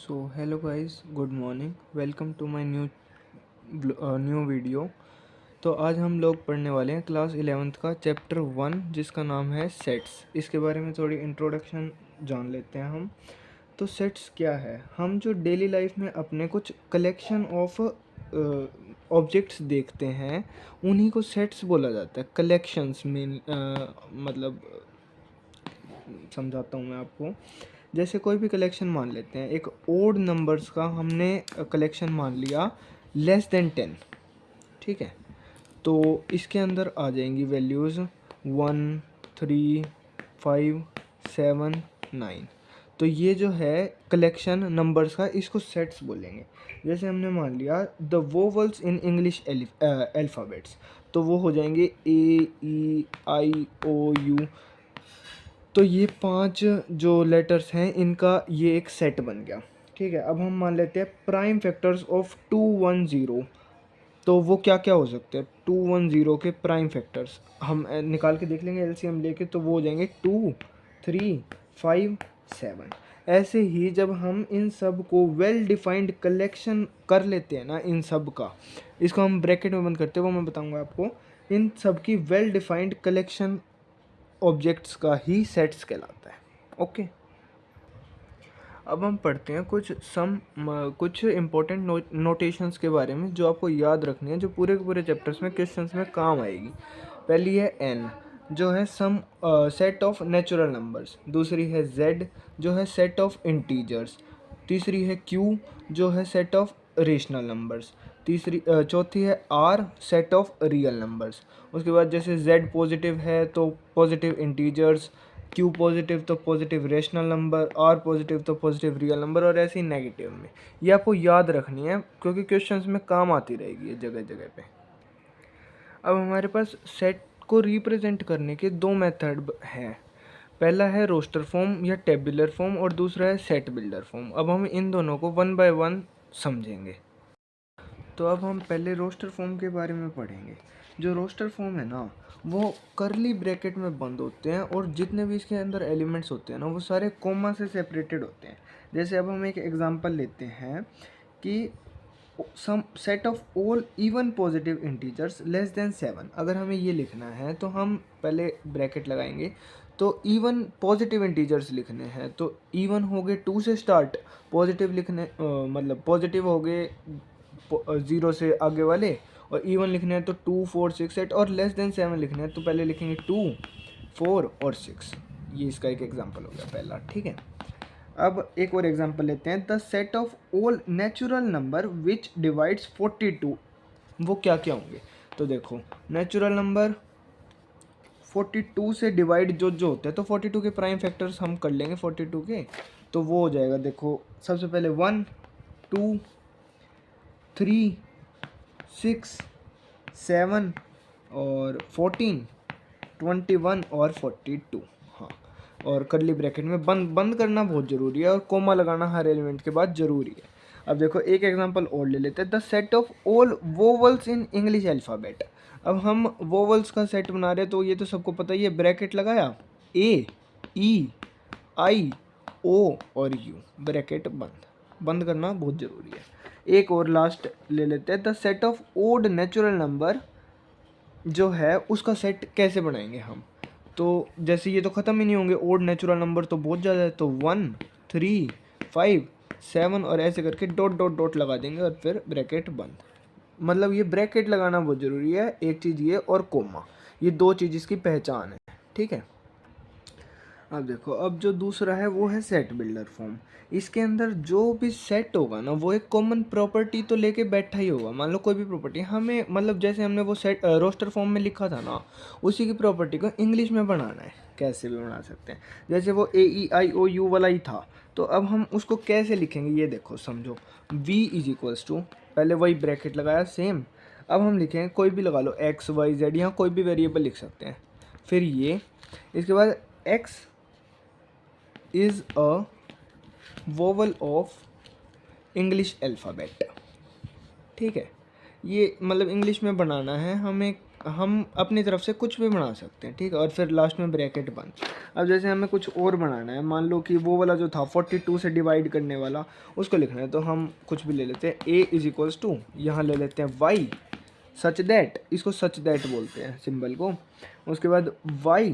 So hello guys, good morning. Welcome to my new video. तो आज हम लोग पढ़ने वाले हैं क्लास 11th का चैप्टर 1 जिसका नाम है सेट्स। इसके बारे में थोड़ी इंट्रोडक्शन जान लेते हैं हम। तो सेट्स क्या है? हम जो डेली लाइफ में अपने कुछ कलेक्शन ऑफ ऑब्जेक्ट्स देखते हैं उन्हीं को सेट्स बोला जाता है। कलेक्शंस में मतलब समझाता हूँ मैं आपको। जैसे कोई भी कलेक्शन मान लेते हैं, एक ओड नंबर्स का हमने कलेक्शन मान लिया लेस देन 10, ठीक है। तो इसके अंदर आ जाएंगी वैल्यूज़ 1, 3, 5, 7, 9। तो ये जो है कलेक्शन नंबर्स का, इसको सेट्स बोलेंगे। जैसे हमने मान लिया the vowels in English alphabets, तो वो हो जाएंगे A, E, I, O, U। तो ये 5 जो लेटर्स हैं इनका ये एक सेट बन गया, ठीक है। अब हम मान लेते हैं प्राइम फैक्टर्स ऑफ 210। तो वो क्या क्या हो सकते हैं? 210 के प्राइम फैक्टर्स हम निकाल के देख लेंगे एलसीएम लेके, तो वो हो जाएंगे 2, 3, 5, 7। ऐसे ही जब हम इन सब को वेल डिफाइंड कलेक्शन कर लेते हैं ना, इन सब का, इसको हम ब्रैकेट में बंद करते हैं, वो मैं बताऊंगा आपको। इन सब की वेल डिफाइंड कलेक्शन ऑब्जेक्ट्स का ही सेट्स कहलाता है। ओके, अब हम पढ़ते हैं कुछ इम्पोर्टेंट नोटेशंस के बारे में जो आपको याद रखनी है, जो पूरे के पूरे चैप्टर्स में क्वेश्चंस में काम आएगी। पहली है एन, जो है some set of natural numbers. दूसरी है जेड, जो है सेट ऑफ इंटीजर्स। तीसरी है क्यू, जो है सेट ऑफ रेशनल नंबर्स। चौथी है R, set of real numbers. उसके बाद जैसे जेड पॉजिटिव है तो पॉजिटिव इंटीजर्स, क्यू पॉजिटिव तो positive rational number, R positive तो पॉजिटिव रियल नंबर, और ऐसे ही नेगेटिव में। ये आपको याद रखनी है क्योंकि क्वेश्चंस में काम आती रहेगी ये जगह जगह पे। अब हमारे पास सेट को रिप्रेजेंट करने के दो मेथड हैं। पहला है रोस्टर फॉर्म या टेबुलर फॉर्म, और दूसरा है सेट बिल्डर फॉर्म। अब हम इन दोनों को वन बाय वन समझेंगे। तो अब हम पहले रोस्टर फॉर्म के बारे में पढ़ेंगे। जो रोस्टर फॉर्म है ना, वो करली ब्रैकेट में बंद होते हैं, और जितने भी इसके अंदर एलिमेंट्स होते हैं ना, वो सारे कोमा से सेपरेटेड होते हैं। जैसे अब हम एक एग्जांपल लेते हैं कि some set of all even positive integers less than 7। अगर हमें ये लिखना है तो हम पहले ब्रैकेट लगाएंगे। तो इवन पॉजिटिव इंटीजर्स लिखने हैं तो इवन हो गए 2 से स्टार्ट, पॉजिटिव लिखने मतलब पॉजिटिव हो गए 0 से आगे वाले, और इवन लिखने हैं तो 2, 4, 6, 8, और लेस देन 7 लिखने हैं तो पहले लिखेंगे 2, 4 और 6। ये इसका एक एग्जांपल हो गया पहला, ठीक है। अब एक और एग्जांपल लेते हैं, the set of all natural number which divides 42। वो क्या क्या होंगे? तो देखो, नेचुरल नंबर 42 से डिवाइड जो जो होते हैं, तो 42 के प्राइम फैक्टर्स हम कर लेंगे 42 के। तो वो हो जाएगा, देखो सबसे पहले 1, 2, 3, 6, 7 और 14, 21 और 42। हाँ, और करली ब्रैकेट में बंद बंद करना बहुत ज़रूरी है, और कोमा लगाना हर एलिमेंट के बाद ज़रूरी है। अब देखो एक एग्जांपल और ले लेते हैं, the set of all vowels in English alphabet. अब हम वोवल्स का सेट बना रहे हैं, तो ये तो सबको पता ही है, ब्रैकेट लगाया, ए, ई, आई, ओ और यू, ब्रैकेट बंद। बंद करना बहुत ज़रूरी है। एक और लास्ट ले लेते हैं, the set of odd natural number जो है उसका सेट कैसे बनाएंगे हम? तो जैसे ये तो ख़त्म ही नहीं होंगे, ओड नेचुरल नंबर तो बहुत ज़्यादा है, तो 1, 3, 5, 7 और ऐसे करके डॉट डॉट डॉट लगा देंगे, और फिर ब्रैकेट बंद। मतलब ये ब्रैकेट लगाना बहुत ज़रूरी है, एक चीज़ ये और कोमा, ये दो चीज़ इसकी पहचान है, ठीक है। अब देखो, अब जो दूसरा है वो है सेट बिल्डर फॉर्म। इसके अंदर जो भी सेट होगा ना, वो एक कॉमन प्रॉपर्टी तो लेके बैठा ही होगा। मान लो कोई भी प्रॉपर्टी हमें, मतलब जैसे हमने वो सेट रोस्टर फॉर्म में लिखा था ना, उसी की प्रॉपर्टी को इंग्लिश में बनाना है। कैसे भी बना सकते हैं, जैसे वो AEIOU वाला ही था, तो अब हम उसको कैसे लिखेंगे ये देखो, समझो। V इज इक्वल्स टू, पहले वही ब्रैकेट लगाया सेम। अब हम लिखेंगे कोई भी लगा लो, XYZ, यहाँ कोई भी वेरिएबल लिख सकते हैं। फिर ये, इसके बाद X is a vowel of English alphabet, ठीक है। ये मतलब इंग्लिश में बनाना है हमें, हम अपनी तरफ से कुछ भी बना सकते हैं, ठीक है। और फिर लास्ट में ब्रैकेट बंद। अब जैसे हमें कुछ और बनाना है, मान लो कि वो वाला जो था 42 से डिवाइड करने वाला उसको लिखना है, तो हम कुछ भी ले लेते हैं। a इज इक्वल्स टू, यहाँ ले लेते हैं y सच दैट, इसको सच दैट बोलते हैं सिंबल को। उसके बाद y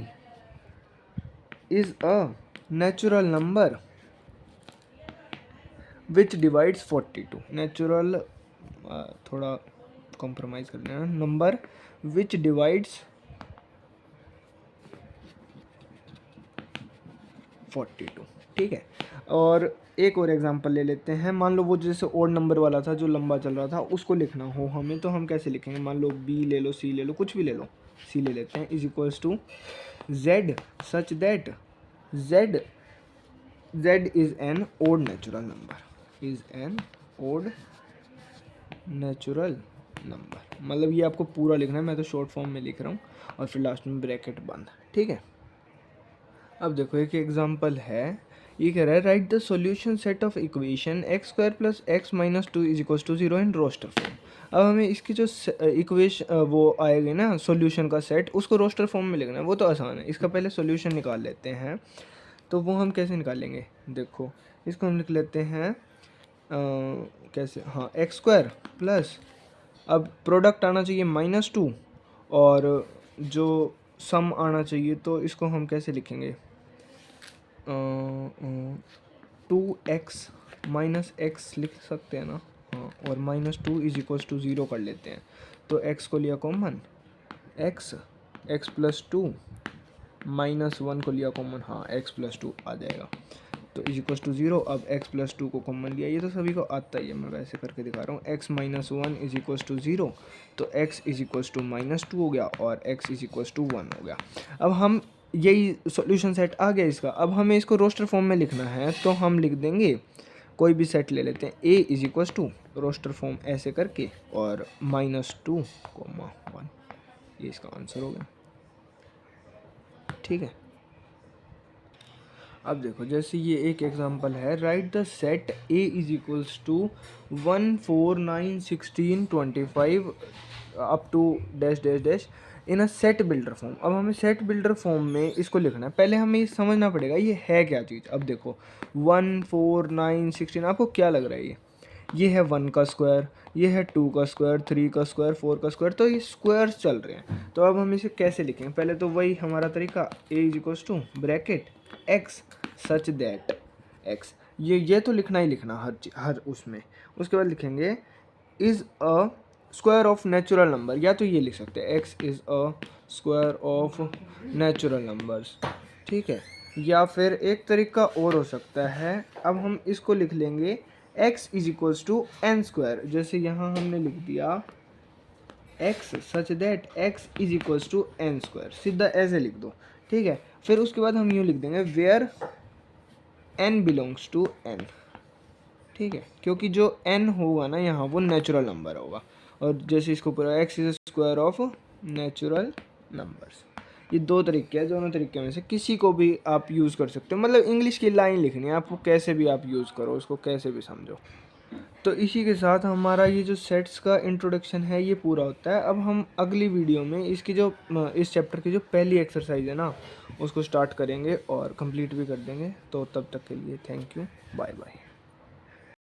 is a natural number which divides 42, natural थोड़ा कॉम्प्रोमाइज़ कर लेना, नंबर विच डिवाइड्स 42, ठीक है। और एक और एग्जांपल ले लेते हैं, मान लो वो जैसे ओड नंबर वाला था जो लंबा चल रहा था, उसको लिखना हो हमें, तो हम कैसे लिखेंगे? मान लो b ले लो, c ले लो, कुछ भी ले लो, c ले लेते हैं, is equals to z such that z is an odd natural number, is an odd natural number. मतलब ये आपको पूरा लिखना है, मैं तो शॉर्ट फॉर्म में लिख रहा हूँ, और फिर लास्ट में ब्रैकेट बंद, ठीक है। अब देखो एक एग्जांपल है, ये कह रहा है write the solution set of equation X square plus X minus two is equals to 0 in roster form. अब हमें इसकी जो इक्वेशन वो आएगी ना सॉल्यूशन का सेट, उसको रोस्टर फॉर्म में लिखना है। वो तो आसान है, इसका पहले सॉल्यूशन निकाल लेते हैं। तो वो हम कैसे निकालेंगे? देखो इसको हम लिख लेते हैं कैसे, हाँ, एक्स स्क्वायर प्लस, अब प्रोडक्ट आना चाहिए -2 और जो सम आना चाहिए, तो इसको हम कैसे लिखेंगे? 2x माइनस एक्स लिख सकते हैं ना, हाँ, और -2 इज इक्वल्स टू 0 कर लेते हैं। तो x को लिया कॉमन, x प्लस 2 -1 को लिया कॉमन, हाँ, x प्लस 2 आ जाएगा, तो इज इक्वल्स टू 0। अब x प्लस 2 को कॉमन लिया, ये तो सभी को आता ही है, मैं वैसे करके दिखा रहा हूँ। x minus 1 is equals to 0, तो x इज इक्वल्स टू -2 हो गया और x इज इक्वल्स टू 1 हो गया। अब हम यही सॉल्यूशन सेट आ गया इसका। अब हमें इसको रोस्टर फॉर्म में लिखना है, तो हम लिख देंगे, कोई भी सेट ले लेते हैं, a is equals to roster form ऐसे करके और -2, 1, ये इसका आंसर हो गया, ठीक है। अब देखो जैसे ये एक एग्जांपल है, write the set a is equals to 1 4 9 16 25 up to dash dash dash in a set builder form. अब हमें सेट बिल्डर फॉर्म में इसको लिखना है। पहले हमें ये समझना पड़ेगा ये है क्या चीज़। अब देखो 1 4 9 16, आपको क्या लग रहा है? ये है 1 का स्क्वायर, ये है 2 का स्क्वायर, 3 का स्क्वायर, 4 का स्क्वायर, तो ये स्क्वायर्स चल रहे हैं। तो अब हम इसे कैसे लिखेंगे? पहले तो वही हमारा तरीका, a is equals to bracket x such that x, ये तो लिखना ही लिखना हर उसमें। उसके बाद लिखेंगे is a square of natural number, या तो ये लिख सकते हैं x is a square of natural numbers, ठीक है। या फिर एक तरीका और हो सकता है, अब हम इसको लिख लेंगे x is equals to N square. जैसे यहाँ हमने लिख दिया x such that x is equals to N square, सीधा ऐसे लिख दो, ठीक है। फिर उसके बाद हम यूँ लिख देंगे where n belongs to n, ठीक है, क्योंकि जो n होगा ना यहाँ वो नेचुरल नंबर होगा। और जैसे इसको पूरा x is square of natural numbers. ये दो तरीके हैं, दोनों तरीके में से किसी को भी आप यूज़ कर सकते हो। मतलब इंग्लिश की लाइन लिखनी है आपको, कैसे भी आप यूज़ करो उसको, कैसे भी समझो। तो इसी के साथ हमारा ये जो सेट्स का इंट्रोडक्शन है ये पूरा होता है। अब हम अगली वीडियो में इसकी जो इस चैप्टर की जो पहली एक्सरसाइज है ना, उसको स्टार्ट करेंगे और कंप्लीट भी कर देंगे। तो तब तक के लिए थैंक यू, बाय बाय।